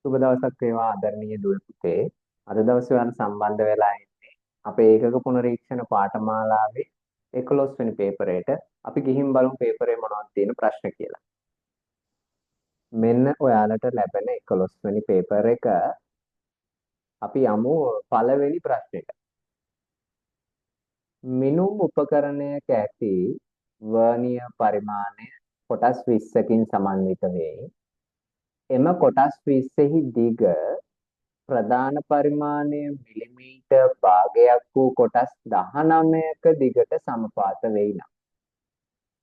සුබ දවසක් වේවා ආදරණීය දුව පුතේ. අද දවසේ ඔයාලා සම්බන්ධ වෙලා ඉන්නේ අපේ ඒකක පුනරීක්ෂණ පාඨමාලාවේ 11 වෙනි පේපරයට. අපි ගිහින් බලමු පේපරේ මොනවද තියෙන ප්‍රශ්න කියලා. මෙන්න ඔයාලට ලැබෙන 11 වෙනි පේපර් එක. අපි යමු පළවෙනි ප්‍රශ්නෙට. මිනුම් උපකරණයක ඇති වර්ණීය පරිමාණය කොටස් 20කින් සමන්විත වේ. එම කොටස් 20හි දිග ප්‍රධාන පරිමාණය මිලිමීටර් භාගයක් වූ කොටස් 19ක දිගට සමපාත වෙයි නම්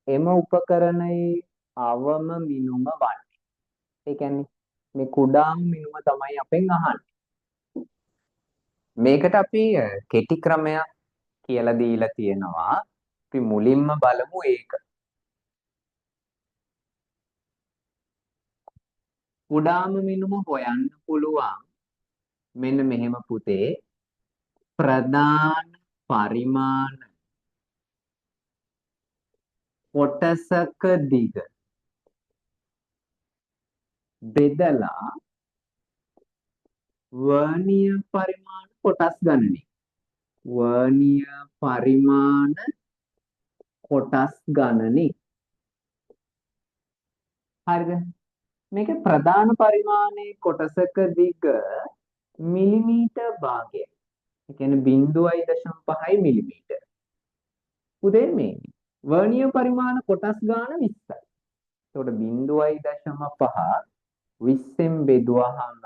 එම උපකරණයේ අවම මිනුම වන්නේ. ඒ කියන්නේ මේ කුඩාම මිනුම තමයි අපෙන් අහන්නේ. මේකට අපි කෙටි ක්‍රමයක් කියලා දීලා තියෙනවා. අපි මුලින්ම බලමු ඒක. කුඩාම මිනුම හොයන්න පුළුවන් මෙන්න මෙහෙම පුතේ. ප්‍රධාන පරිමාණ කොටසක දිග බෙදලා වර්ණීය පරිමාණ කොටස් ගණනය. වර්ණීය පරිමාණ කොටස් ගණනය. හරිද? මේක ප්‍රධාන පරිමාණයේ කොටසක දිග මිලිමීටර් භාගය. ඒ කියන්නේ 0.5 මිලිමීටර්. උදේ මේ වර්ණීය පරිමාණ කොටස් ගාන 20යි. එතකොට 0.5 20න් බෙදුවහම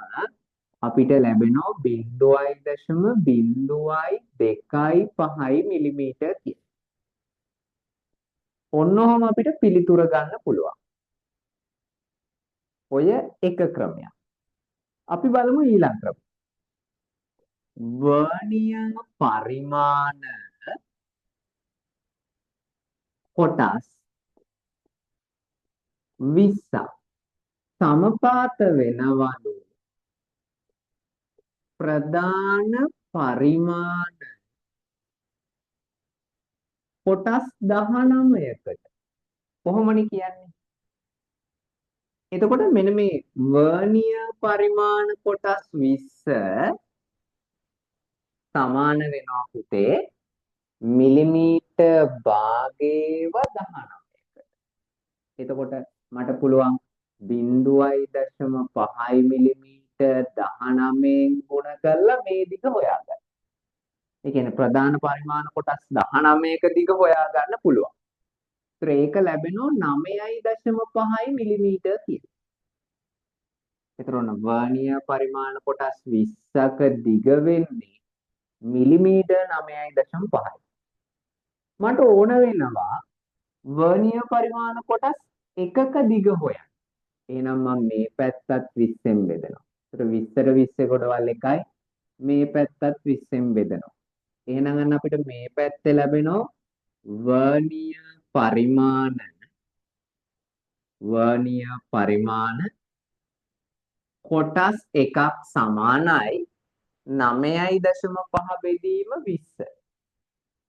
අපිට ලැබෙනවා 0.025 මිලිමීටර් කියලා. ඔන්නෝම අපිට පිළිතුර ගන්න පුළුවන්. ඔය එක ක්‍රමයක්. අපි බලමු ඊළඟ ක්‍රමය. වර්ණීය පරිමාණ කොටස් 20ක් සමපාත වෙනවලු ප්‍රධාන පරිමාණ කොටස් 19කට. කොහොමනේ කියන්නේ? එතකොට මෙන්න මේ වර්ණීය පරිමාණ කොටස් 20 සමාන වෙනවා පුතේ මිලිමීටර් භාගයේව 19කට. එතකොට මට පුළුවන් 0.5 මිලිමීටර් 19න් ගුණ කරලා මේ දිග හොයාගන්න. ඒ කියන්නේ ප්‍රධාන පරිමාණ කොටස් 19ක දිග හොයාගන්න පුළුවන්. ඒතර ඒක ලැබෙනවා 9.5 මිලිමීටර් කියලා. ඒතර ඔන්න වර්ණීය පරිමාණ කොටස් 20ක දිග වෙන්නේ මිලිමීටර් 9.5. මට ඕන වෙනවා වර්ණීය පරිමාණ කොටස් එකක දිග හොයන්න. එහෙනම් මම මේ පැත්තත් 20ෙන් බෙදනවා. ඒතර 20ට 20 ගොඩවල් එකයි මේ පැත්තත් 20ෙන් බෙදනවා. එහෙනම් අන්න අපිට මේ පැත්තේ ලැබෙනවා වර්ණීය පරිමාණ කොටස් එකක් සමානයි 9.5 බෙදීම 20.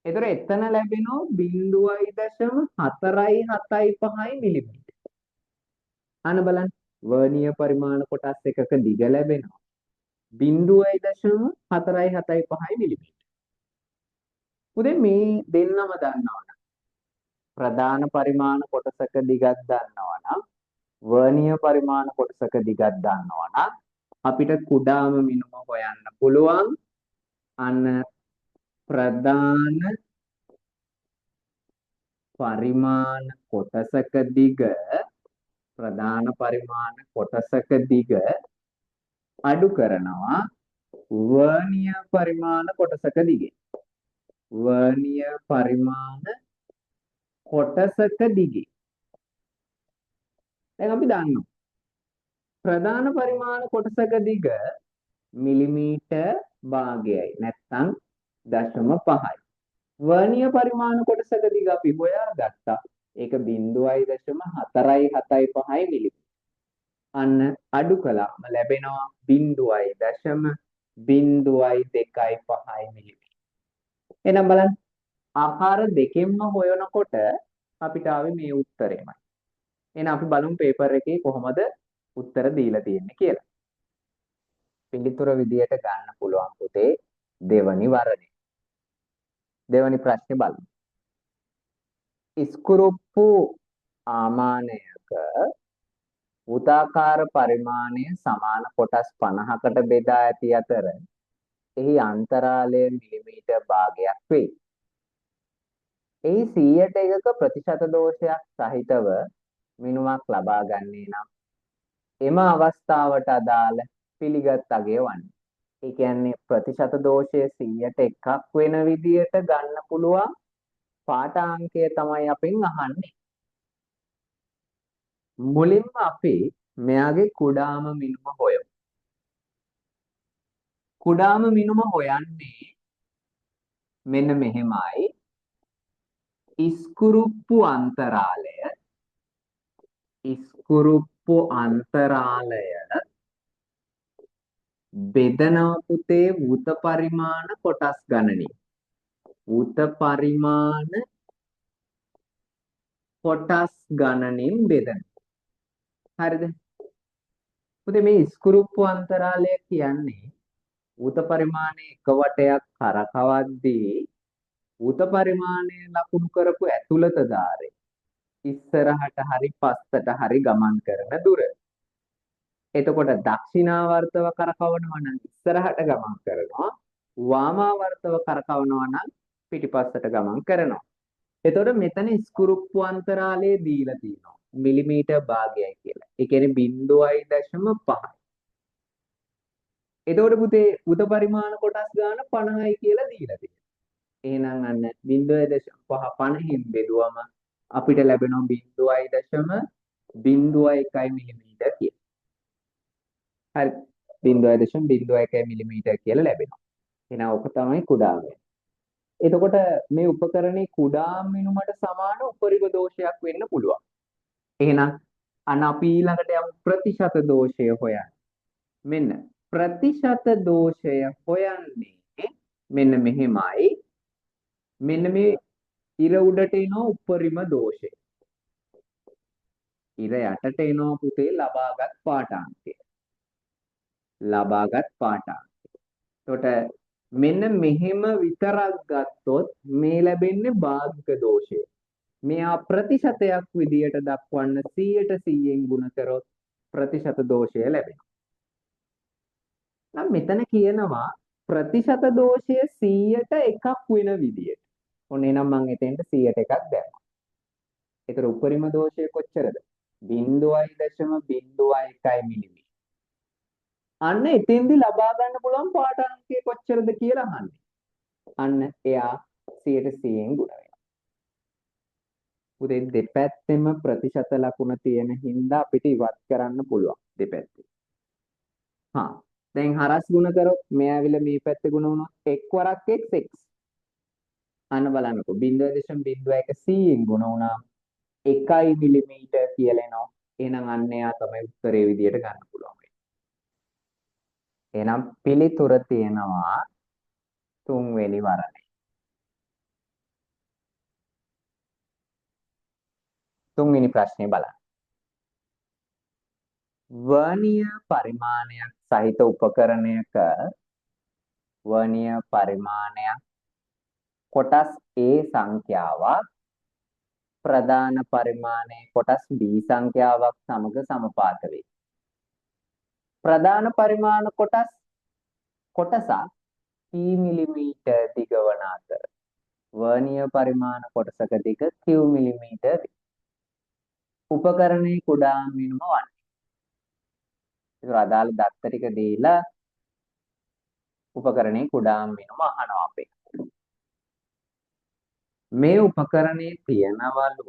ඒතර එතන ලැබෙනවා 0.475 මිලිමීටර්. අන්න බලන්න වර්ණීය පරිමාණ කොටස් එකක දිග ලැබෙනවා 0.475 මිලිමීටර්. උදේ මේ දෙන්නම දන්නවනම් ප්‍රධාන පරිමාණ කොටසක දිගක් දන්නවනම් වර්ණීය පරිමාණ කොටසක දිගක් දන්නවනම් අපිට කුඩාම මිනුම හොයන්න පුළුවන්. අන්න ප්‍රධාන පරිමාණ කොටසක දිග අඩු කරනවා වර්ණීය පරිමාණ කොටසක දිගෙන්. වර්ණීය පරිමාණ කොටසක දිගේ. දැන් අපි දන්නවා ප්‍රධාන පරිමාණ කොටසක දිග මිලිමීටර් භාගයයි නැත්නම් 0.5යි. වර්ණීය පරිමාණ කොටසක දිග අපි හොයාගත්තා. ඒක 0.475 මිලිමීටර්. අන්න අඩු කළාම ලැබෙනවා 0.025 මිලිමීටර්. එහෙනම් බලන්න ආකාර දෙකෙන්ම හොයනකොට අපිට ආවේ මේ උත්තරෙමයි. එහෙනම් අපි බලමු පේපර් එකේ කොහොමද උත්තර දීලා තියෙන්නේ කියලා. පිළිතුර විදියට ගන්න පුළුවන් පුතේ දෙවනි වරනේ. දෙවනි ප්‍රශ්නේ බලමු. ඉස්කුරුප්පු ආමානයක වෘත්තාකාර පරිමාණය සමාන කොටස් 50කට බෙදා ඇති අතර එහි අන්තරාලය මිලිමීටර් භාගයක් වේ. එහි 100ට එකක ප්‍රතිශත දෝෂයක් සහිතව මිනුමක් ලබා ගන්නේ නම් එම අවස්ථාවට අදාළ පිළිගත් අගය වන්නේ. ඒ කියන්නේ ප්‍රතිශත දෝෂය 100ට එකක් වෙන විදියට ගන්න පුළුවන් පාඨාංකය තමයි අපෙන් අහන්නේ. මුලින්ම අපි මෙයාගේ කුඩාම මිනුම හොයමු. කුඩාම මිනුම හොයන්නේ මෙන්න මෙහෙමයි. ඉස්කුරුප්පු අන්තරාලය බෙදනවා පුතේ වෘත පරිමාණ කොටස් ගණනින්. වෘත පරිමාණ කොටස් ගණනින් බෙදනවා. හරිද? පුතේ මේ ඉස්කුරුප්පු අන්තරාලය කියන්නේ වෘත පරිමාණයේ එක වටයක් කරකවද්දී වෘත පරිමාණය ලකුණු කරපු ඇතුළත ධාරය ඉස්සරහට හරි පස්සට හරි ගමන් කරන දුර. එතකොට දක්ෂිනාවර්තව කරකවනවා නම් ඉස්සරහට ගමන් කරනවා. වාමාවර්තව කරකවනවා නම් පිටිපස්සට ගමන් කරනවා. එතකොට මෙතන ඉස්කුරුප්පු අන්තරාලය දීලා තියෙනවා. මිලිමීටර් භාගයයි කියලා. ඒ කියන්නේ 0.5. එතකොට පුතේ වෘත පරිමාණ කොටස් ගන්න 50යි කියලා දීලා තියෙනවා. එහෙනම් අන්න 0.5 50න් බෙදුවම අපිට ලැබෙනවා 0.01 මිලිමීටර් කියලා. හරි 0.01 මිලිමීටර් කියලා ලැබෙනවා. එහෙනම් ඔක තමයි කුඩාම. එතකොට මේ උපකරණේ කුඩාම මිනුමට සමාන උපරිම දෝෂයක් වෙන්න පුළුවන්. එහෙනම් අන්න අපි ඊළඟට යමු ප්‍රතිශත දෝෂය හොයන්න. මෙන්න ප්‍රතිශත දෝෂය හොයන්නේ මෙන්න මෙහෙමයි. මෙන්න මේ ඉර උඩට එනවා උපරිම දෝෂය. ඉර යටට එනවා පුතේ ලබාගත් පාඨාංකය. එතකොට මෙන්න මෙහෙම විතරක් ගත්තොත් මේ ලැබෙන්නේ භාගික දෝෂය. මෙයා ප්‍රතිශතයක් විදියට දක්වන්න 100ට 100ෙන් ගුණ කරොත් ප්‍රතිශත දෝෂය ලැබෙනවා. නම් මෙතන කියනවා ප්‍රතිශත දෝෂය 100ට එකක් වෙන විදියට. ඔන්න එහෙනම් මම එතෙන්ට 100ට එකක් දැම්මා. ඒතර උපරිම දෝෂය කොච්චරද? 0.01 මිලිමීටර. අන්න එතෙන්දි ලබා ගන්න පුළුවන් පාඨාංකය කොච්චරද කියලා අහන්නේ. අන්න එයා 100ට 100ෙන් ගුණ වෙනවා. උදේ දෙපැත්තෙම ප්‍රතිශත ලකුණ තියෙන හින්දා අපිට ඉවත් කරන්න පුළුවන් දෙපැත්තේ. දැන් හරස් ගුණ කරොත් මෙයා ඇවිල්ලා මේ පැත්තේ ගුණ වුණොත් x වරක් x. අන්න බලන්නකෝ 0.01 100ෙන් ගුණ වුණා 1 මිලිමීටර කියලා එනවා. එහෙනම් අන්න එයා තමයි උත්තරේ විදියට ගන්න පුළුවන්. එහෙනම් පිළිතුර තියෙනවා 3 වෙනි වරනේ. 3 වෙනි ප්‍රශ්නේ බලන්න. වර්ණීය පරිමාණයක් සහිත උපකරණයක වර්ණීය පරිමාණයක් කොටස් A සංඛ්‍යාවක් ප්‍රධාන පරිමාණයේ කොටස් B සංඛ්‍යාවක් සමග සමපාත වේ. ප්‍රධාන පරිමාණ කොටසක් p මිලිමීටර දිග වන අතර වර්ණීය පරිමාණ කොටසක දිග q මිලිමීටර වේ. උපකරණයේ කුඩාම මිනුම වන්නේ. ඒක අදාළ දත්ත ටික දීලා උපකරණයේ කුඩාම මිනුම අහනවා අපේ. මේ උපකරණයේ තියනවලු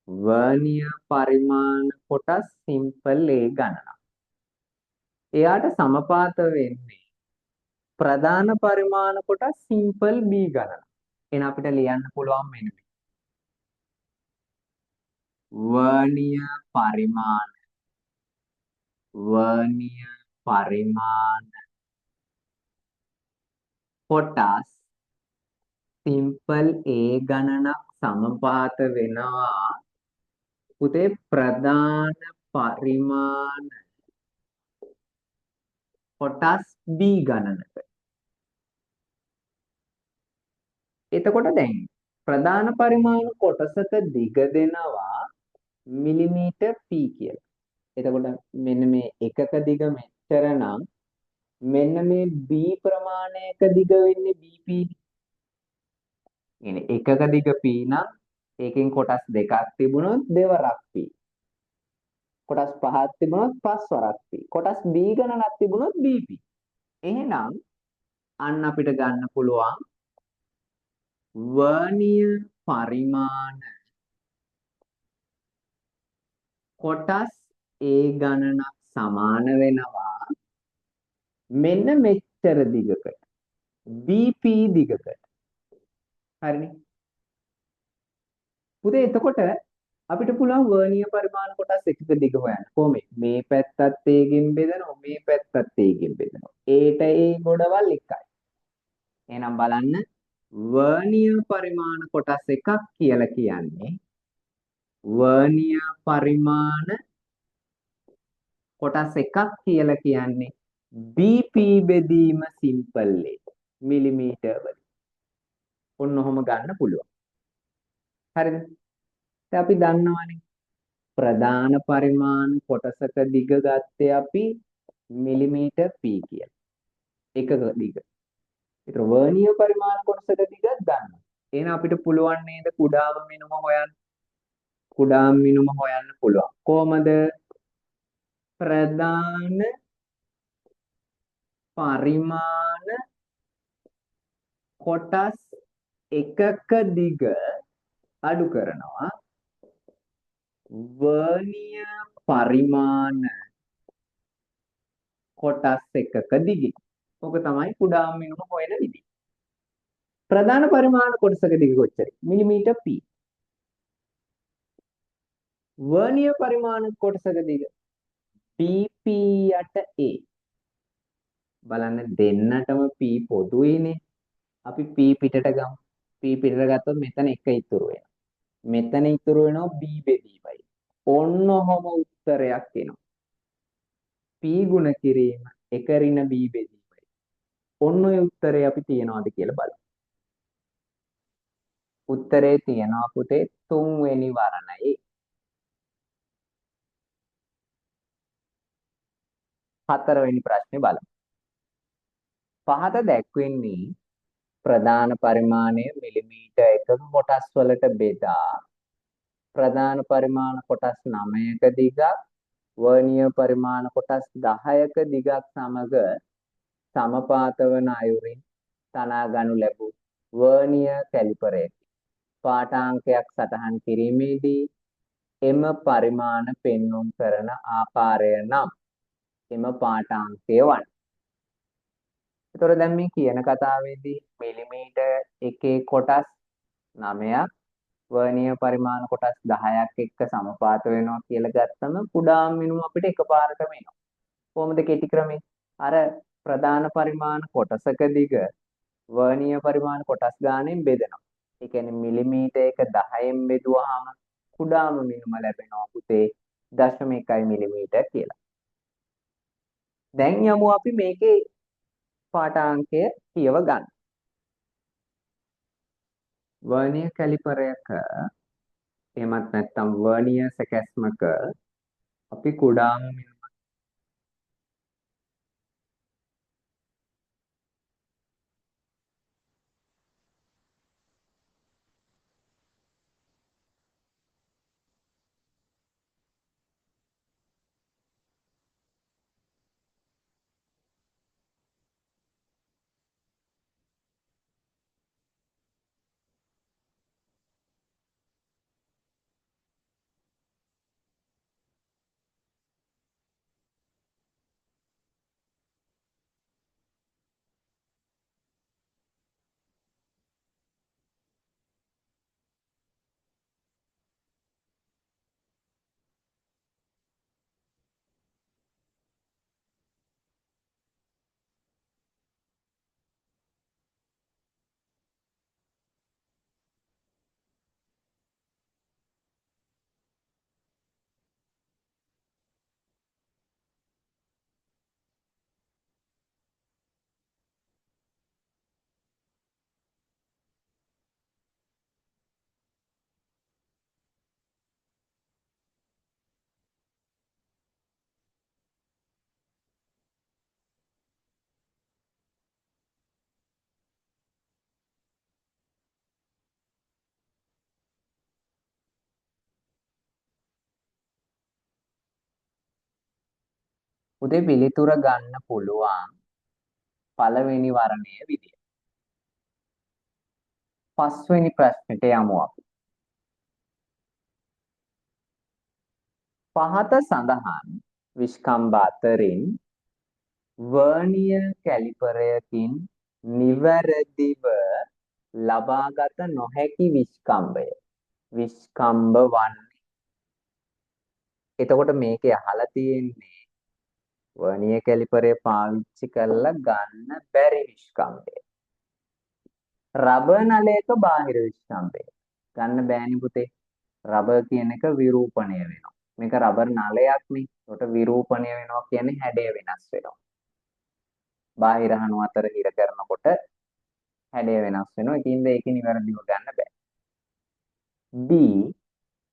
වර්ණීය පරිමාණ කොටස් සිම්පල් A ගණනක්. එයාට සමපාත වෙන්නේ ප්‍රධාන පරිමාණ කොටස් සිම්පල් B ගණනක්. එහෙනම් අපිට ලියන්න පුළුවන් මෙන්න මේ. වර්ණීය පරිමාණ කොටස් සිම්පල් A ගණනක් සමපාත වෙනවා පුතේ ප්‍රධාන පරිමාණ කොටස් B ගණනක. එතකොට දැන් ප්‍රධාන පරිමාණු කොටසක දිග දෙනවා මිලිමීටර් p කියලා. එතකොට මෙන්න මේ එකක දිග මෙච්චර නම් මෙන්න මේ B ප්‍රමාණයක දිග වෙන්නේ BP. يعني එකක දිග P නම් ඒකෙන් කොටස් දෙකක් තිබුණොත් දෙවරක් P. කොටස් පහක් තිබුණොත් පස්වරක් P. කොටස් B ගණනක් තිබුණොත් BP. එහෙනම් අන්න අපිට ගන්න පුළුවන් වර්නියර් පරිමාණ කොටස් A ගණනක් සමාන වෙනවා මෙන්න මෙච්චර දිගකට BP දිගකට. හරිනේ. පුතේ එතකොට අපිට පුළුවන් වර්නියර් පරිමාණ කොටස් එකක දිග හොයන්න. කොහොමද? මේ පැත්තත් ඒකෙන් බෙදනවා, මේ පැත්තත් ඒකෙන් බෙදනවා. ඒට ඒ ගොඩවල් එකයි. එහෙනම් බලන්න වර්නියර් පරිමාණ කොටස් එකක් කියලා කියන්නේ වර්නියර් පරිමාණ කොටස් එකක් කියලා කියන්නේ BP බෙදීම සිම්පල් එක මිලිමීටර් වලින්. ඔන්න ඔහොම ගන්න පුළුවන්. හරිද? දැන් අපි දන්නවනේ ප්‍රධාන පරිමාණ කොටසක දිග ගත්තේ අපි මිලිමීටර් p කියලා. එකක දිග. ඒතර වර්නියර් පරිමාණ කොටසක දිග ගන්න. එහෙනම් අපිට පුළුවන් නේද කුඩාම මිනුම හොයන්න? කුඩාම මිනුම හොයන්න පුළුවන්. කොහමද? ප්‍රධාන පරිමාණ කොටස් එකක දිග අඩු කරනවා වර්නියර් පරිමාණ කොටස් එකක දිගින්. ඔක තමයි කුඩාම මිනුම හොයන විදිහ. ප්‍රධාන පරිමාණ කොටසක දිග කොච්චරද? Millimetre p. වර්නියර් පරිමාණ කොටසක දිග BP යට A. බලන්න දෙන්නටම p පොදුයිනේ. අපි p පිටට ගමු. p පිටට ගත්තොත් මෙතන 1 ඉතුරු වෙනවා. මෙතන ඉතුරු වෙනවා b බෙදීමයි. ඔන්න ඔහොම උත්තරයක් එනවා. p ගුණ කිරීම 1 ඍණ b බෙදීමයි. ඔන්න ඔය උත්තරේ අපි තියනවාද කියලා බලමු. උත්තරේ තියනවා පුතේ 3 වෙනි වරණයේ. 4 වෙනි ප්‍රශ්නේ බලමු. පහත දැක්වෙන්නේ ප්‍රධාන පරිමාණය මිලිමීටර් එකක කොටස් වලට බෙදා ප්‍රධාන පරිමාණ කොටස් 9ක දිගක් වර්නියර් පරිමාණ කොටස් 10ක දිගක් සමග සමපාත වන අයුරින් තනා ගනු ලැබූ වර්නියර් කැලිපරයකි. පාඨාංකයක් සටහන් කිරීමේදී එම පරිමාණ පෙන්වුම් කරන ආකාරය නම් එම පාඨාංකය වන. ඒතොර දැන් මේ කියන කතාවේදී මිලිමීටර් එකේ කොටස් 9ක් වර්නියර් පරිමාණ කොටස් 10ක් එක්ක සමපාත වෙනවා කියලා ගත්තම කුඩාම මිනුම අපිට එකපාරටම එනවා. කොහොමද කෙටි ක්‍රමේ? අර ප්‍රධාන පරිමාණ කොටසක දිග වර්නියර් පරිමාණ කොටස් ගානෙන් බෙදෙනවා. ඒ කියන්නේ මිලිමීටර් එක 10න් බෙදුවාම කුඩාම මිනුම ලැබෙනවා පුතේ 0.1 මිලිමීටර් කියලා. දැන් යමු අපි මේකේ පාඨාංකය කියව ගන්න. වර්නියර් කැලිපරයක එහෙමත් නැත්නම් වර්නියර් සැකැස්මක අපි කුඩාම මිනුම උදේ පිළිතුර ගන්න පුළුවන් පළවෙනි වර්ණයේ විදිය. පස්වෙනි ප්‍රශ්නෙට යමු අපි. පහත සඳහන් විස්කම්බ අතරින් වර්නියර් කැලිපරයකින් නිවැරදිව ලබාගත නොහැකි විස්කම්බය විස්කම්බ වන්නේ. එතකොට මේකේ අහලා තියෙන්නේ වර්නියර් කැලිපරය පාවිච්චි කරලා ගන්න බැරි විස්කම්බය. රබර් නලයක බාහිර විස්කම්බය ගන්න බෑනි පුතේ. රබර් කියන එක විරූපණය වෙනවා. මේක රබර් නලයක්නේ. ඒකට විරූපණය වෙනවා කියන්නේ හැඩය වෙනස් වෙනවා. බාහිර අණු අතර හිර කරනකොට හැඩය වෙනස් වෙනවා. ඉතින් ඒකේ නිවැරදිව ගන්න බෑ. B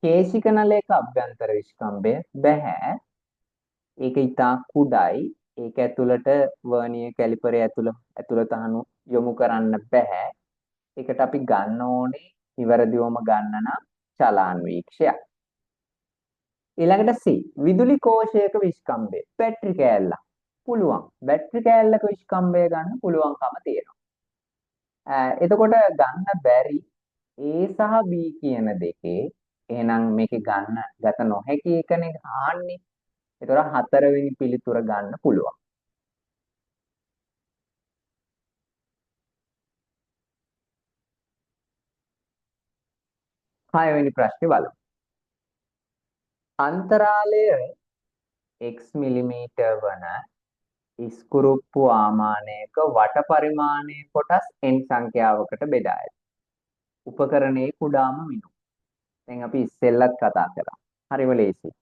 කේශික නලයක අභ්‍යන්තර විස්කම්බය බෑ. ඒක ඊටා කුඩයි. ඒක ඇතුළට වර්නියර් කැලිපරය ඇතුළත අණු යොමු කරන්න බෑ. ඒකට අපි ගන්න ඕනේ නිවැරදිවම ගන්න නම් චලාන්වීක්ෂයක්. ඊළඟට C විදුලි කෝෂයක විස්කම්බය බැටරි කෑල්ල පුළුවන්. බැටරි කෑල්ලක විස්කම්බය ගන්න පුළුවන්කම තියෙනවා. එතකොට ගන්න බැරි A සහ B කියන දෙකේ එහෙනම් මේකේ ගත නොහැකි එකනේ ආන්නේ. ඒතර හතරවෙනි පිළිතුර ගන්න පුළුවන්. හයවෙනි ප්‍රශ්නේ බලමු. අන්තරාලය x මිලිමීටර් වන ඉස්කුරුප්පු ආමානයක වට පරිමාණයේ කොටස් n සංඛ්‍යාවකට බෙදා ඇත. උපකරණයේ කුඩාම මිනුම්. දැන් අපි ඉස්සෙල්ලත් කතා කරා. හරිම ලේසියි.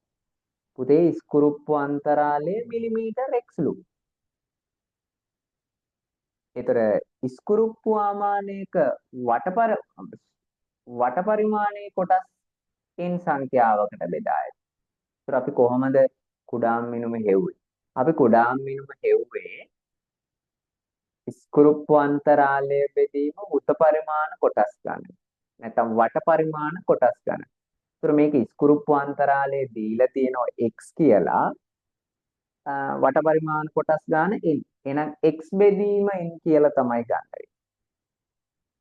පුතේ ඉස්කුරුප්පු අන්තරාලය මිලිමීටර් x ලු. ඒතර ඉස්කුරුප්පු ආමානයක වට පරිමාණයේ කොටස් n සංඛ්‍යාවකට බෙදා ඇත. ඒතර අපි කොහොමද කුඩාම මිනුම හෙව්වේ? අපි කුඩාම මිනුම හෙව්වේ ඉස්කුරුප්පු අන්තරාලය බෙදීම වෘත පරිමාණ කොටස් ගන්න. නැත්නම් වට පරිමාණ කොටස් ගන්න. ඒතර මේක ඉස්කුරුප්පු අන්තරාලයේ දීලා තියෙනවා x කියලා. වට පරිමාණ කොටස් ගන්න n. එහෙනම් x බෙදීම n කියලා තමයි ගන්න.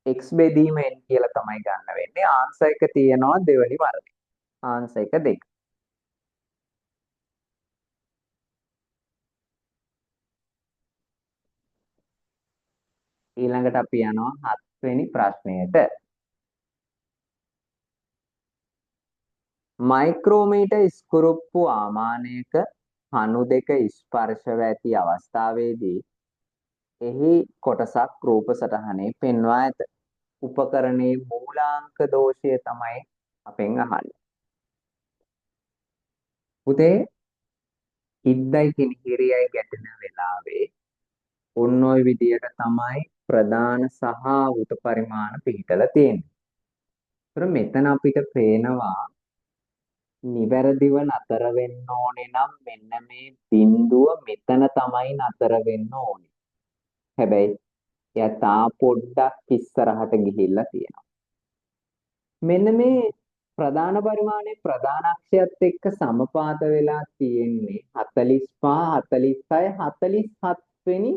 x බෙදීම n කියලා තමයි ගන්න වෙන්නේ. ආන්සර් එක තියෙනවා දෙවෙනි වර්ගයේ. ආන්සර් එක 2. ඊළඟට අපි යනවා 7 වෙනි ප්‍රශ්නයට. මයික්‍රෝමීටර් ඉස්කුරුප්පු ආමානයක කණු දෙක ස්පර්ශව ඇති අවස්ථාවේදී එහි කොටසක් රූප සටහනේ පෙන්වා ඇත. උපකරණයේ මූලාංක දෝෂය තමයි අපෙන් අහන්නේ. පුතේ ඉද්දයි කිනිහිරියයි ගැටෙන වෙලාවේ ඔන්න ඔය විදියට තමයි ප්‍රධාන සහ වෘත පරිමාණ පිළිතලා තියෙන්නේ. ඒතර මෙතන අපිට පේනවා නිවැරදිව නතර වෙන්න ඕනේ නම් මෙන්න මේ බිඳුව මෙතන තමයි නතර වෙන්න ඕනේ. හැබැයි එයා තා පොඩ්ඩක් ඉස්සරහට ගිහිල්ලා තියෙනවා. මෙන්න මේ ප්‍රධාන පරිමාණයේ ප්‍රධාන අක්ෂයත් එක්ක සමපාත වෙලා තියෙන්නේ 45 46 47 වෙනි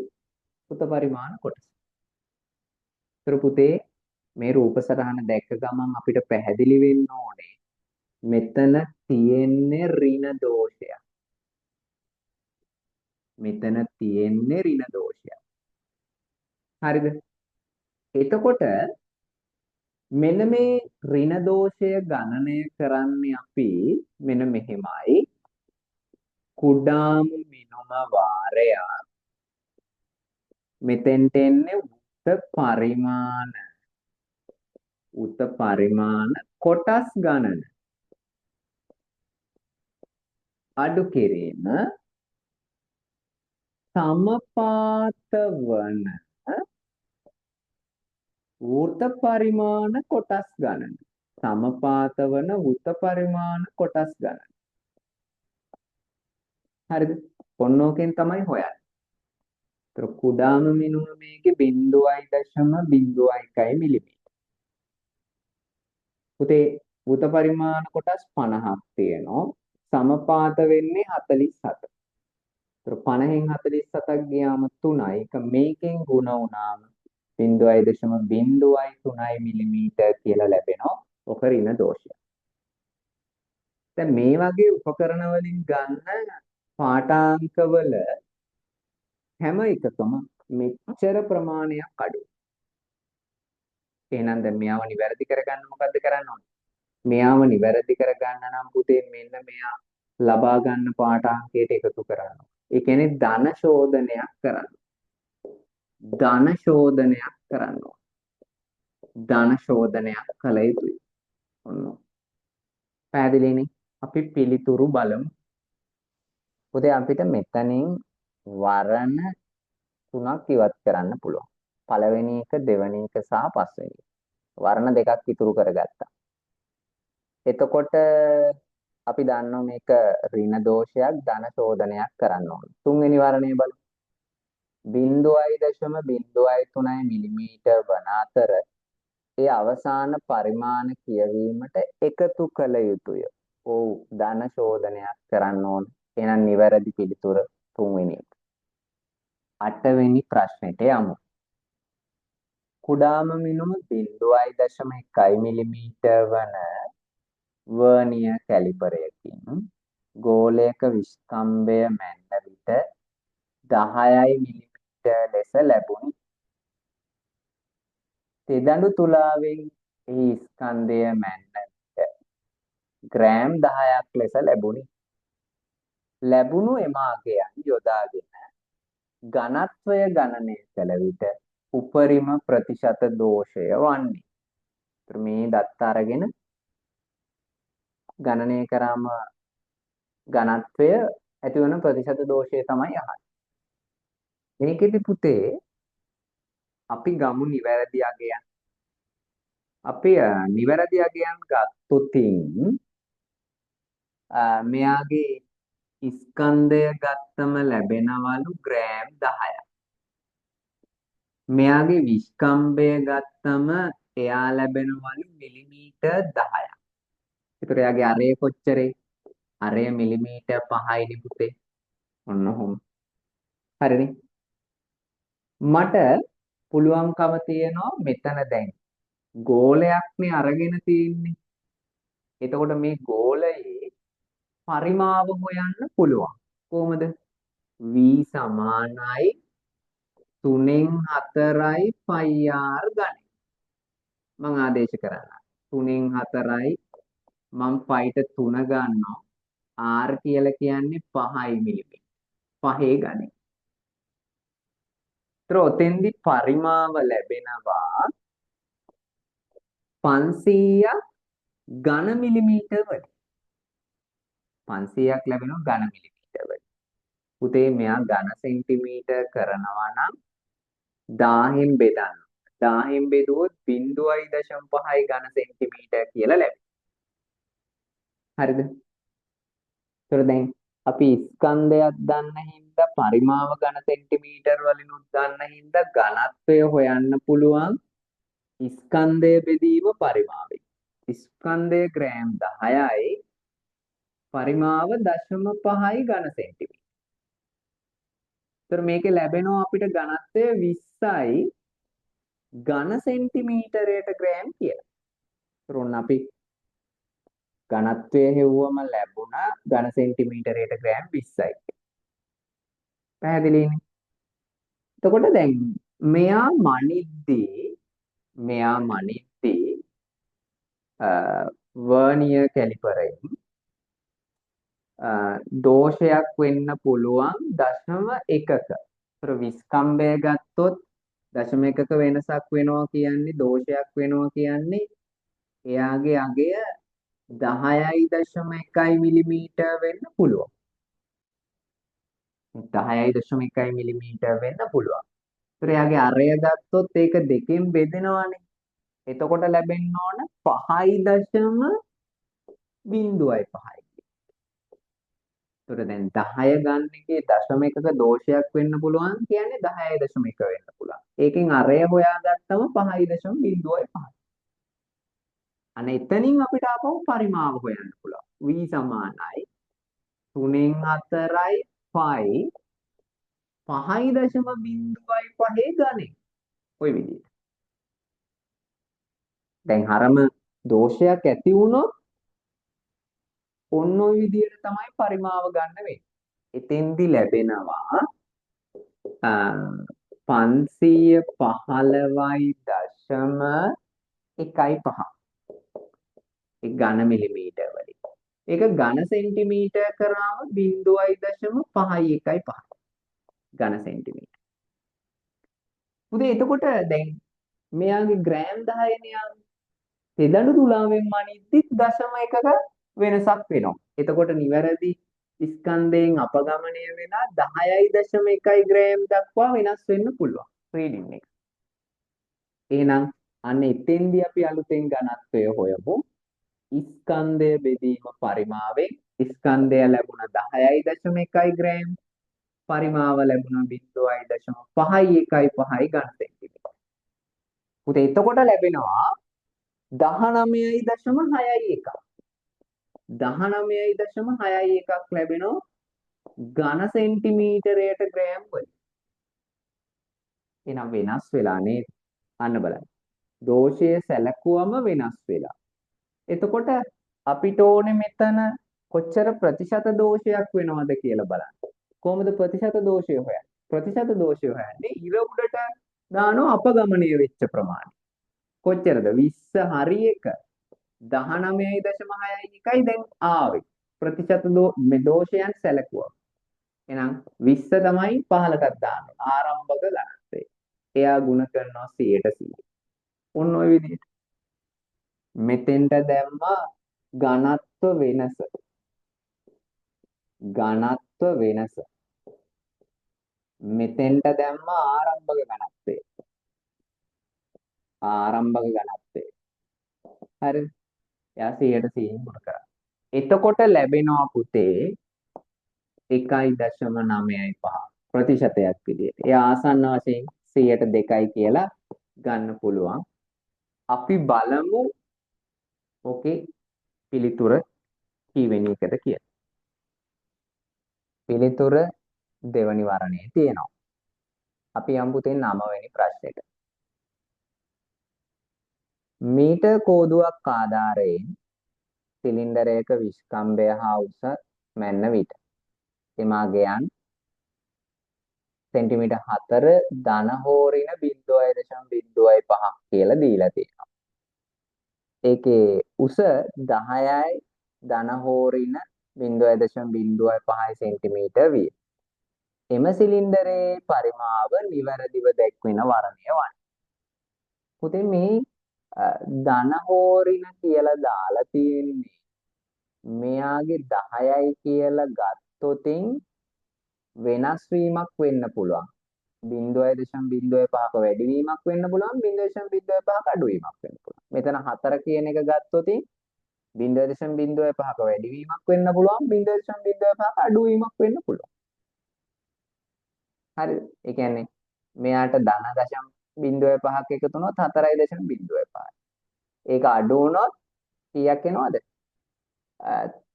වෘත පරිමාණ කොටස. ඒතර පුතේ මේ රූප සටහන දැක්ක ගමන් අපිට පැහැදිලි වෙන්න ඕනේ මෙතන තියෙන්නේ ඍණ දෝෂයක්. මෙතන තියෙන්නේ ඍණ දෝෂයක්. හරිද? එතකොට මෙන්න මේ ඍණ දෝෂය ගණනය කරන්නේ අපි මෙන්න මෙහෙමයි. කුඩාම මිනුම වාරය මෙතෙන්ට එන්නේ උත පරිමාණ කොටස් ගණන අඩු කිරීම සමපාත වන වෘත පරිමාණ කොටස් ගණන. සමපාත වන වෘත පරිමාණ කොටස් ගණන. හරිද? ඔන්නෝකෙන් තමයි හොයන්නේ. ඒතර කුඩාම මිනුම මේකේ 0.01 මිලිමීටර. පුතේ වෘත පරිමාණ කොටස් 50ක් තියෙනවා. සමපාත වෙන්නේ 47. ඒතර 50න් 47ක් ගියාම 3යි. ඒක මේකෙන් ගුණ වුණාම 0.03 මිලිමීටර් කියලා ලැබෙනවා. ඔක ඍණ දෝෂය. දැන් මේ වගේ උපකරණ වලින් ගන්න පාඨාංකවල හැම එකකම මෙච්චර ප්‍රමාණයක් අඩුයි. එහෙනම් දැන් මෙයාව නිවැරදි කරගන්න මොකද්ද කරන්න ඕනේ? මෙයාව නිවැරදි කරගන්න නම් පුතේ මෙන්න මෙයා ලබා ගන්න පාඨාංකයට එකතු කරන්න. ඒ කියන්නේ ධන ශෝධනයක් කරන්න. ධන ශෝධනයක් කරන්න ඕනේ. ධන ශෝධනයක් කළ යුතුයි. ඔන්න. පැහැදිලිනේ? අපි පිළිතුරු බලමු. පුතේ අපිට මෙතනින් වර්ණ තුනක් ඉවත් කරන්න පුළුවන්. පළවෙනි එක, දෙවෙනි එක සහ පස්වෙනි එක. වර්ණ දෙකක් ඉතුරු කරගත්තා. එතකොට අපි දන්නවා මේක ඍණ දෝෂයක් ධන ශෝධනයක් කරන්න ඕන. තුන්වෙනි වර්ණය බලමු. 0.03 මිලිමීටර් වන අතර ඒ අවසාන පරිමාණ කියවීමට එකතු කළ යුතුය. ඔව් ධන ශෝධනයක් කරන්න ඕන. එහෙනම් නිවැරදි පිළිතුර තුන්වෙනි එක. 8වෙනි ප්‍රශ්නෙට යමු. කුඩාම මිනුම 0.1 මිලිමීටර් වන වර්නියර් කැලිපරයකින් ගෝලයක විස්කම්භය මැන්න විට 10යි මිලිමීටර් ලෙස ලැබුණි. තෙදඬු තුලාවෙන් එහි ස්කන්ධය මැන්න විට ග්‍රෑම් 10ක් ලෙස ලැබුණි. ලැබුණු එම අගයන් යොදාගෙන ඝනත්වය ගණනය කළ විට උපරිම ප්‍රතිශත දෝෂය වන්නේ. මේ දත්ත අරගෙන ගණනය කරාම ඝනත්වය ඇතිවන ප්‍රතිශත දෝෂය තමයි අහන්නේ. මේකෙදි පුතේ අපි ගමු නිවැරදි අගයන්. අපි නිවැරදි අගයන් ගත්තොතින් මෙයාගේ ස්කන්ධය ගත්තම ලැබෙනවලු ග්‍රෑම් 10ක්. මෙයාගේ විස්කම්භය ගත්තම එයා ලැබෙනවලු මිලිමීටර් 10ක්. ඒතර එයාගේ අරය කොච්චරේ? අරය මිලිමීටර් 5යිනේ පුතේ. ඔන්න ඔහොම. හරිනේ. මට පුළුවන්කම තියෙනවා මෙතන දැන් ගෝලයක්නේ අරගෙන තියෙන්නේ. එතකොට මේ ගෝලයේ පරිමාව හොයන්න පුළුවන්. කොහොමද? v සමානයි 3න් 4යි πr ගණන්. මම ආදේශ කරනවා. 3න් 4යි මම πට 3 ගන්නවා. r කියලා කියන්නේ 5යි මිලිමීටර. 5 ගණන්. ඔතෙන්දි පරිමාව ලැබෙනවා 500ක් ඝන මිලිමීටර වලින්. 500ක් ලැබෙනවා ඝන මිලිමීටර වලින්. පුතේ මෙයා ඝන සෙන්ටිමීටර කරනවා නම් 1000න් බෙදන්න. 1000න් බෙදුවොත් 0.5 ඝන සෙන්ටිමීටර කියලා ලැබෙනවා. හරිද? ඒතර දැන් අපි ස්කන්ධයක් දන්න හින්දා පරිමාව ඝන සෙන්ටිමීටර වලිනුත් දන්න හින්දා ඝනත්වය හොයන්න පුළුවන් ස්කන්ධය බෙදීම පරිමාවෙන්. ස්කන්ධය ග්‍රෑම් 10යි පරිමාව 0.5 ඝන සෙන්ටිමීටර. ඒතර මේකේ ලැබෙනවා අපිට ඝනත්වය 20යි ඝන සෙන්ටිමීටරයට ග්‍රෑම් කියලා. ඒතර ඔන්න අපි ඝනත්වය හෙව්වම ලැබුණා ඝන සෙන්ටිමීටරයට ග්‍රෑම් 20යි. පැහැදිලිනේ? එතකොට දැන් මෙයා මනිද්දී වර්නියර් කැලිපරයෙන් දෝෂයක් වෙන්න පුළුවන් 0.1ක. ඒතර විස්කම්භය ගත්තොත් 0.1ක වෙනසක් වෙනවා කියන්නේ දෝෂයක් වෙනවා කියන්නේ එයාගේ අගය 10.1 මිලිමීටර වෙන්න පුළුවන්. 10.1 මිලිමීටර වෙන්න පුළුවන්. ඒතර එයාගේ අරය ගත්තොත් ඒක දෙකෙන් බෙදෙනවානේ. එතකොට ලැබෙන්න ඕන 5.05. ඒතර දැන් 10 ගන්න එකේ 0.1ක දෝෂයක් වෙන්න පුළුවන් කියන්නේ 10.1 වෙන්න පුළුවන්. ඒකෙන් අරය හොයාගත්තම 5.05. අනේ එතනින් අපිට ආපහු පරිමාව හොයන්න පුළුවන්. v සමානයි 3න් 4යි 5 5.05 ගණන්. ওই විදිහට. දැන් හරම දෝෂයක් ඇති වුණොත් ඔන්න ওই විදිහට තමයි පරිමාව ගන්න වෙන්නේ. එතෙන්දි ලැබෙනවා 515.15 ඒ ඝන මිලිමීටර වලින්. ඒක ඝන සෙන්ටිමීටර කරාම 0.515 ඝන සෙන්ටිමීටර. උදේ එතකොට දැන් මෙයාගේ ග්‍රෑම් 10 නේ තෙදඬු තුලාවෙන් මනිද්දිත් 0.1ක වෙනසක් වෙනවා. එතකොට නිවැරදි ස්කන්ධයෙන් අපගමනය වෙලා 10.1 ග්‍රෑම් දක්වා වෙනස් වෙන්න පුළුවන් රීඩින් එක. එහෙනම් අන්න එතෙන්දී අපි අලුතෙන් ඝනත්වය හොයමු. ස්කන්ධය බෙදීම පරිමාවෙන් ස්කන්ධය ලැබුණ 10.1 ග්‍රෑම් පරිමාව ලැබුණ 0.515 ඝන සෙන්ටිමීටර. පුතේ එතකොට ලැබෙනවා 19.61 19.61 ලැබෙනවා ඝන සෙන්ටිමීටරයට ග්‍රෑම් වලින්. එහෙනම් වෙනස් වෙලා නේද? අන්න බලන්න. දෝෂයේ සැලකුවම වෙනස් වෙලා. එතකොට අපිට ඕනේ මෙතන කොච්චර ප්‍රතිශත දෝෂයක් වෙනවද කියලා බලන්න. කොහොමද ප්‍රතිශත දෝෂය හොයන්නේ? ප්‍රතිශත දෝෂය හොයන්නේ ඉර උඩට දානවා අපගමනය වෙච්ච ප්‍රමාණය. කොච්චරද? 20 හරි 1 19.61යි දැන් ආවේ. ප්‍රතිශත මේ දෝෂයන් සැලකුවා. එහෙනම් 20 තමයි 15කට දාන්නේ. ආරම්භක ඝනත්වය. එයා ಗುಣ කරනවා 100%. ඔන්න ඔය විදිහට. මෙතෙන්ට දැම්මා ඝනත්ව වෙනස. ඝනත්ව වෙනස. මෙතෙන්ට දැම්මා ආරම්භක ඝනත්වය. ආරම්භක ඝනත්වය. හරිද? එයා 100% ගුණ කරා. එතකොට ලැබෙනවා පුතේ 1.95 ප්‍රතිශතයක් විදිහට. එයා ආසන්න වශයෙන් 102යි කියලා ගන්න පුළුවන්. අපි බලමු ඕකේ පිළිතුර කීවෙනි එකද කියලා. පිළිතුර දෙවනි වරණේ තියෙනවා. අපි යමු පුතේ 9 වෙනි ප්‍රශ්නෙට. මීටර් කෝදුවක් ආධාරයෙන් සිලින්ඩරයක විස්කම්භය හා උස මැන්න විට එමාගයන් සෙන්ටිමීටර් 4 ධන හෝරින 0.05 කියලා දීලා තියෙනවා. ඒකේ උස 10යි ධන හෝරින 0.05 සෙන්ටිමීටර් විය. එම සිලින්ඩරයේ පරිමාව නිවැරදිව දැක්වෙන වර්ණය වන්නේ. පුතේ මේ ධන හෝරින කියලා දාලා තියෙන්නේ මෙයාගේ 10යි කියලා ගත්තොතින් වෙනස් වීමක් වෙන්න පුළුවන්. 0.05ක වැඩි වීමක් වෙන්න පුළුවන් 0.05ක අඩු වීමක් වෙන්න පුළුවන්. මෙතන 4 කියන එක ගත්තොතින් 0.05ක වැඩි වීමක් වෙන්න පුළුවන් 0.05ක අඩු වීමක් වෙන්න පුළුවන්. හරිද? ඒ කියන්නේ මෙයාට ධන දශම 0.5ක එකතු වුණොත් 4.05. ඒක අඩු වුණොත් කීයක් එනවද?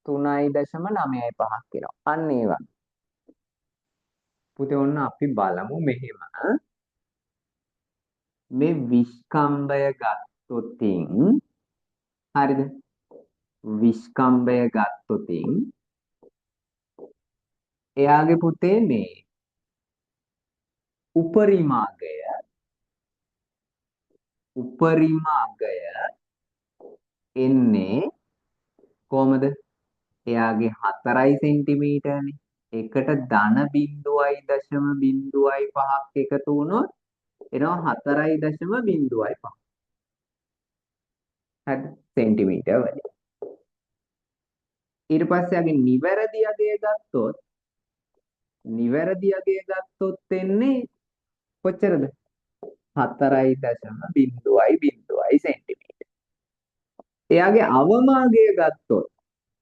3.95ක් එනවා. අන්න ඒ වගේ. පුතේ ඔන්න අපි බලමු මෙහෙම මේ විස්කම්භය ගත්තොතින් හරිද? විස්කම්භය ගත්තොතින් එයාගේ පුතේ මේ උපරිමාගය එන්නේ කොහමද? එයාගේ 4 සෙන්ටිමීටරනේ. එකට ධන 0.05ක් එකතු වුණොත් එනවා 4.05. හරි සෙන්ටිමීටර වලින්. ඊට පස්සේ අපි නිවැරදි අගය ගත්තොත් එන්නේ කොච්චරද? 4.00 සෙන්ටිමීටර. එයාගේ අවමාගය ගත්තොත්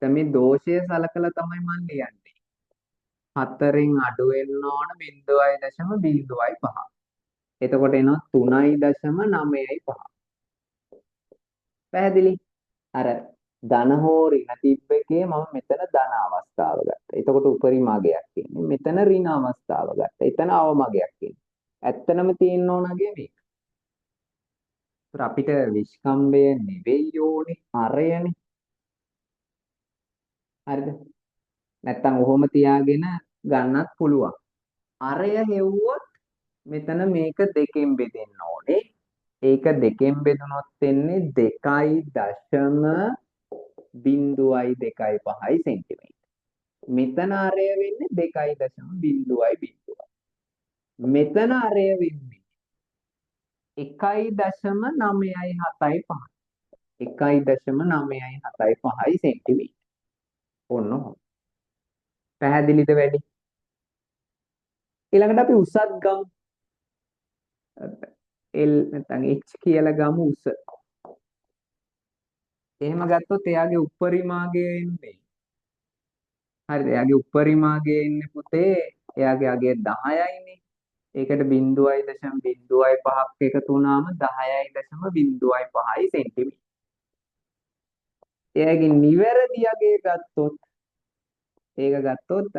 දැන් මේ දෝෂය සලකලා තමයි මම ලියන්නේ. 4න් අඩු වෙන්න ඕන 0.05. එතකොට එනවා 3.95. පැහැදිලි? අර ධන හෝ ඍණ තිබ්බ එකේ මම මෙතන ධන අවස්ථාව ගත්තා. එතකොට උපරිම අගයක් එන්නේ. මෙතන ඍණ අවස්ථාව ගත්තා. එතන අවමගයක් එන්නේ. ඇත්තනම තියෙන්න ඕන අගේ මේක. ඒත් අපිට විස්කම්බය නෙවෙයි ඕනේ අරයනේ. හරිද? නැත්තම් ඔහොම තියාගෙන ගන්නත් පුළුවන්. අරය හෙව්වොත් මෙතන මේක දෙකෙන් බෙදෙන්න ඕනේ. ඒක දෙකෙන් බෙදුනොත් එන්නේ 2.0.2.5 සෙන්ටිමීටර්. මෙතන අරය වෙන්නේ 2.0.0. මෙතන අරය වෙන්නේ 1.975. 1.975 සෙන්ටිමීටර්. ඔන්න ඔහොම. පැහැදිලිද වැඩි? ඊළඟට අපි උසත් ගමු. L නැත්නම් H කියලා ගමු උස. එහෙම ගත්තොත් එයාගේ උපරිමාගය එන්නේ. හරිද? එයාගේ උපරිමාගය එන්නේ පුතේ. එයාගේ අගය 10යිනේ. ඒකට 0.05ක් එකතු වුණාම 10.05 සෙන්ටිමීටර්. එයාගේ නිවැරදි අගය ගත්තොත් ඒක ගත්තොත්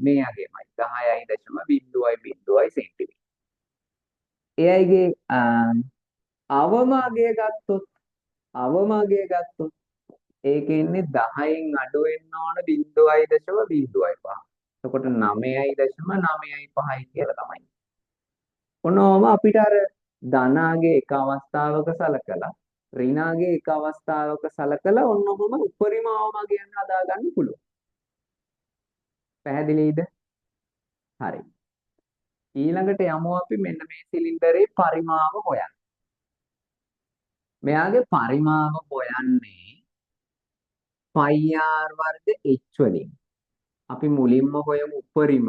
මේ අගයමයි 10.02 සෙන්ටිමීටර්. එයාගේ අවම අගය ගත්තොත් ඒක ඉන්නේ 10න් අඩු වෙන්න ඕන 0.05. එතකොට 9.95 කියලා තමයි. ඔන්නෝම අපිට අර ධනාගේ එක අවස්ථාවක සලකලා ඍණාගේ එක අවස්ථාවක සලකලා ඔන්නෝම උපරිම අවමගයන් හදා ගන්න පුළුවන්. පැහැදිලිද? හරි. ඊළඟට යමු අපි මෙන්න මේ සිලින්ඩරේ පරිමාව හොයන්න. මෙයාගේ පරිමාව හොයන්නේ πr වර්ග h වලින්. අපි මුලින්ම හොයමු උපරිම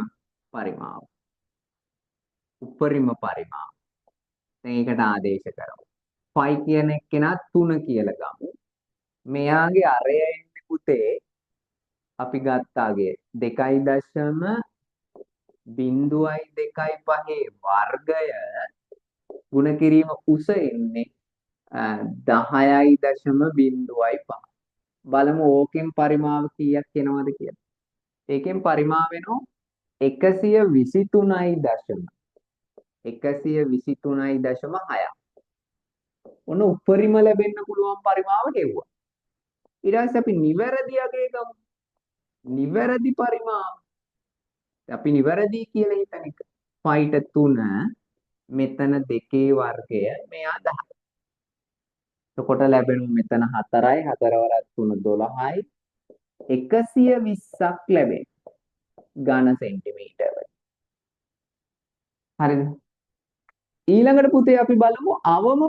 පරිමාව. දැන් ඒකට ආදේශ කරමු. පයි කියන එක්කෙනා 3 කියලා ගමු. මෙයාගේ අරය එන්නේ පුතේ අපි ගත්තාගේ 2.0.25 වර්ගය ගුණ කිරීම උස එන්නේ 10.05. බලමු ඕකෙන් පරිමාව කීයක් එනවද කියලා. ඒකෙන් පරිමාව වෙනවා 123.6. ඔන්න උපරිම ලැබෙන්න පුළුවන් පරිමාව ගෙවුවා. ඊට පස්සේ අපි නිවැරදි අගය ගමු. නිවැරදි පරිමාව. අපි නිවැරදි කියලා හිතන එක. පයිට 3 මෙතන 2 වර්ගය මෙයා 10. එතකොට ලැබෙනවා මෙතන 4යි 4 වරක් 3 12යි 120ක් ලැබෙන ඝන සෙන්ටිමීටර. හරිද? ඊළඟට පුතේ අපි බලමු අවම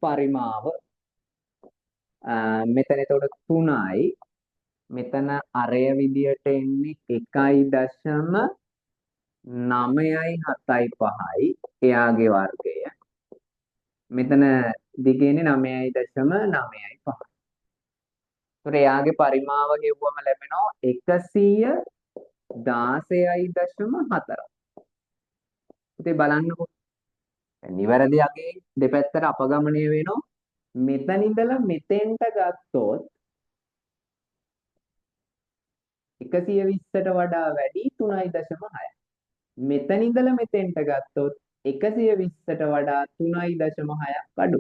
පරිමාව. මෙතන එතකොට 3යි මෙතන අරය විදියට එන්නේ 1.975යි එයාගේ වර්ගය. මෙතන දිගේනේ 9.95. ඒතර එයාගේ පරිමාව ගෙවුවම ලැබෙනවා 116.4. ඉතින් බලන්නකෝ. නිවැරදි අගේ දෙපැත්තට අපගමනය වෙනවා. මෙතන ඉඳලා මෙතෙන්ට ගත්තොත් 120ට වඩා වැඩි 3.6. මෙතන ඉඳලා මෙතෙන්ට ගත්තොත් 120ට වඩා 3.6ක් අඩු.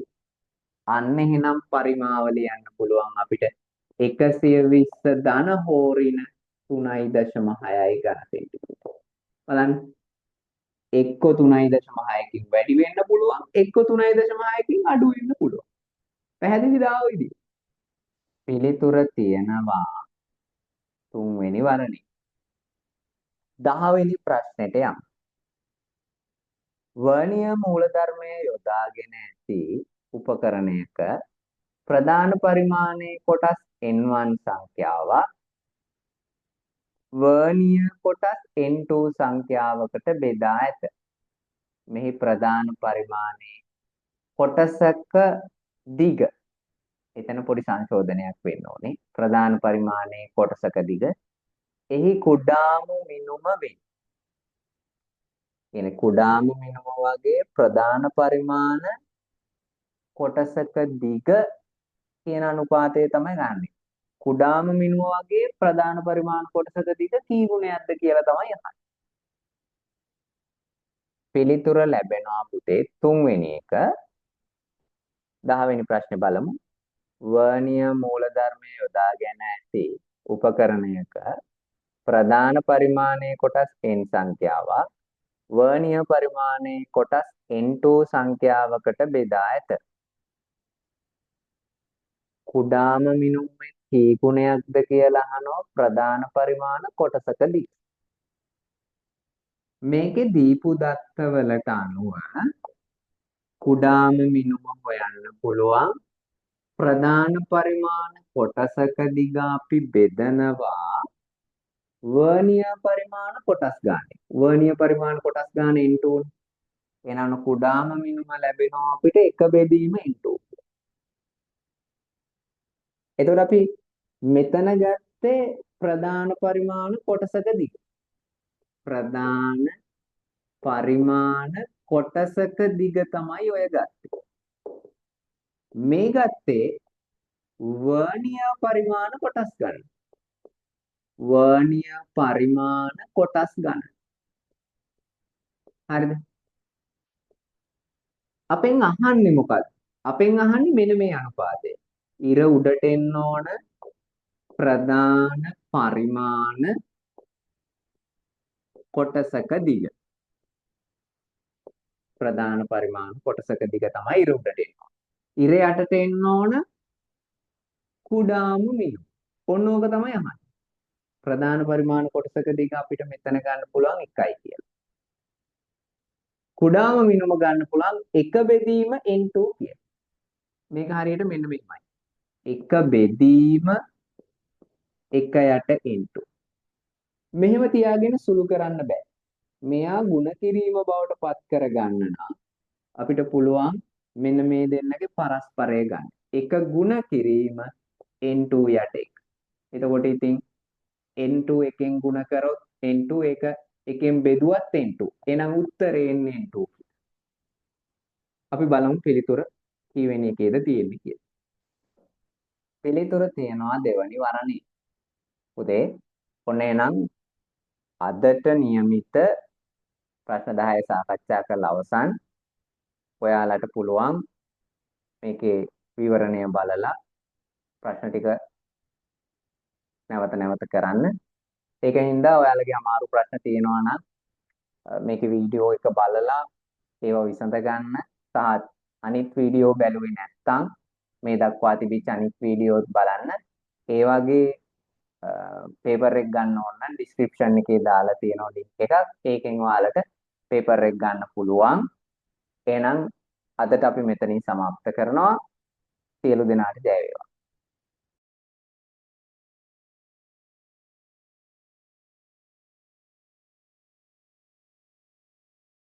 අන්න එහෙනම් පරිමාව ලියන්න පුළුවන් අපිට 120 ධන හෝරින 3.6යි ඝන සෙන්ටිමීටර. බලන්න. එක්ක 3.6කින් වැඩි වෙන්න පුළුවන්, එක්ක 3.6කින් අඩු වෙන්න පුළුවන්. පැහැදිලිද ආවේදී? පිළිතුර තියෙනවා 3 වෙනි වරණේ. 10 වෙනි ප්‍රශ්නෙට යමු. වර්ණීය මූලධර්මය යොදාගෙන ඇති උපකරණයක ප්‍රධාන පරිමාණයේ කොටස් n1 සංඛ්‍යාවක් වර්ණීය කොටස් n2 සංඛ්‍යාවකට බෙදා ඇත. මෙහි ප්‍රධාන පරිමාණයේ කොටසක දිග එතන පොඩි සංශෝධනයක් වෙන්න ඕනේ. ප්‍රධාන පරිමාණයේ කොටසක දිග එහි කුඩාම මිනුම වේ. කියන්නේ කුඩාම මිනුම වගේ ප්‍රධාන පරිමාණ කොටසක දිග කියන අනුපාතය තමයි ගන්නෙ. කුඩාම මිනුම වගේ ප්‍රධාන පරිමාණ කොටසක දිග කී ගුණයක්ද කියලා තමයි අහන්නේ. පිළිතුර ලැබෙනවා පුතේ 3 වෙනි එක. 10 වෙනි ප්‍රශ්නේ බලමු. වර්ණීය මූලධර්මය යොදාගෙන ඇති උපකරණයක ප්‍රධාන පරිමාණයේ කොටස් n සංඛ්‍යාවක් වර්ණීය පරිමාණයේ කොටස් n2 සංඛ්‍යාවකට බෙදා ඇත. කුඩාම මිනුමෙන් කී ගුණයක්ද කියලා අහනවා ප්‍රධාන පරිමාණ කොටසකදී. මේකේ දීපු දත්තවලට අනුව කුඩාම මිනුම හොයන්න පුළුවන් ප්‍රධාන පරිමාණ කොටසක දිග අපි බෙදනවා වර්ණීය පරිමාණ කොටස් ගන්න. වර්ණීය පරිමාණ කොටස් ගන්න n2 නේ. එහෙනම් කුඩාම මිනුම ලැබෙනවා අපිට එක බෙදීම n2. එතකොට අපි මෙතන ගත්තේ ප්‍රධාන පරිමාණ කොටසක දිග. ප්‍රධාන පරිමාණ කොටසක දිග තමයි ඔය ගත්තේ. මේ ගත්තේ වර්ණීය පරිමාණ කොටස් ගන්න. වර්ණීය පරිමාණ කොටස් ගන්න. හරිද? අපෙන් අහන්නේ මොකක්ද? අපෙන් අහන්නේ මෙන්න මේ අනුපාතය. ඉර උඩට එන්න ඕන ප්‍රධාන පරිමාණ කොටසක දිග. ප්‍රධාන පරිමාණ කොටසක දිග තමයි ඉර උඩට එන්නේ. ඉර යටට එන්න ඕන කුඩාම මිනුම. ඔන්න ඕක තමයි අහන්නේ. ප්‍රධාන පරිමාණ කොටසක දිග අපිට මෙතන ගන්න පුළුවන් 1යි කියලා. කුඩාම මිනුම ගන්න පුළුවන් එක බෙදීම n2 කියලා. මේක හරියට මෙන්න මෙහෙමයි. එක බෙදීම එක යට n2. මෙහෙම තියාගෙන සුළු කරන්න බෑ. මෙයා ಗುಣ කිරීම බවට පත් කරගන්න නම් අපිට පුළුවන් මෙන්න මේ දෙන්නගේ පරස්පරය ගන්න. එක ಗುಣ කිරීම n2 යට එක. එතකොට ඉතින් n2 එකෙන් ಗುಣ කරොත් n2 එක එකෙන් බෙදුවත් n2. එහෙනම් උත්තරේ එන්නේ n2. අපි බලමු පිළිතුර කීවෙනි එකේද තියෙන්නේ කියලා. පිළිතුර තියනවා දෙවනි වරණේ. පුතේ ඔන්න එහෙනම් අදට નિયમિત ප්‍රශ්න 10 සාකච්ඡා කරලා අවසන්. ඔයාලට පුළුවන් මේකේ විවරණය බලලා ප්‍රශ්න ටික නැවත කරන්න. ඒකින්ද ඔයාලගේ අමාරු ප්‍රශ්න තියෙනවා නම් මේකේ වීඩියෝ එක බලලා ඒව විසඳ ගන්න සහ අනිත් වීඩියෝ බැලුවේ නැත්නම් මේ දක්වා තිබිච්ච අනිත් වීඩියෝත් බලන්න. ඒ වගේ පේපර් එක ගන්න ඕන නම් ඩිස්ක්‍රිප්ෂන් එකේ දාලා තියෙනවා ලින්ක් එකක්. ඒකෙන් ඔයාලට පේපර් එක ගන්න පුළුවන්. එහෙනම් අදට අපි මෙතනින් සමාප්ත කරනවා. සියලු දෙනාට ජය වේවා.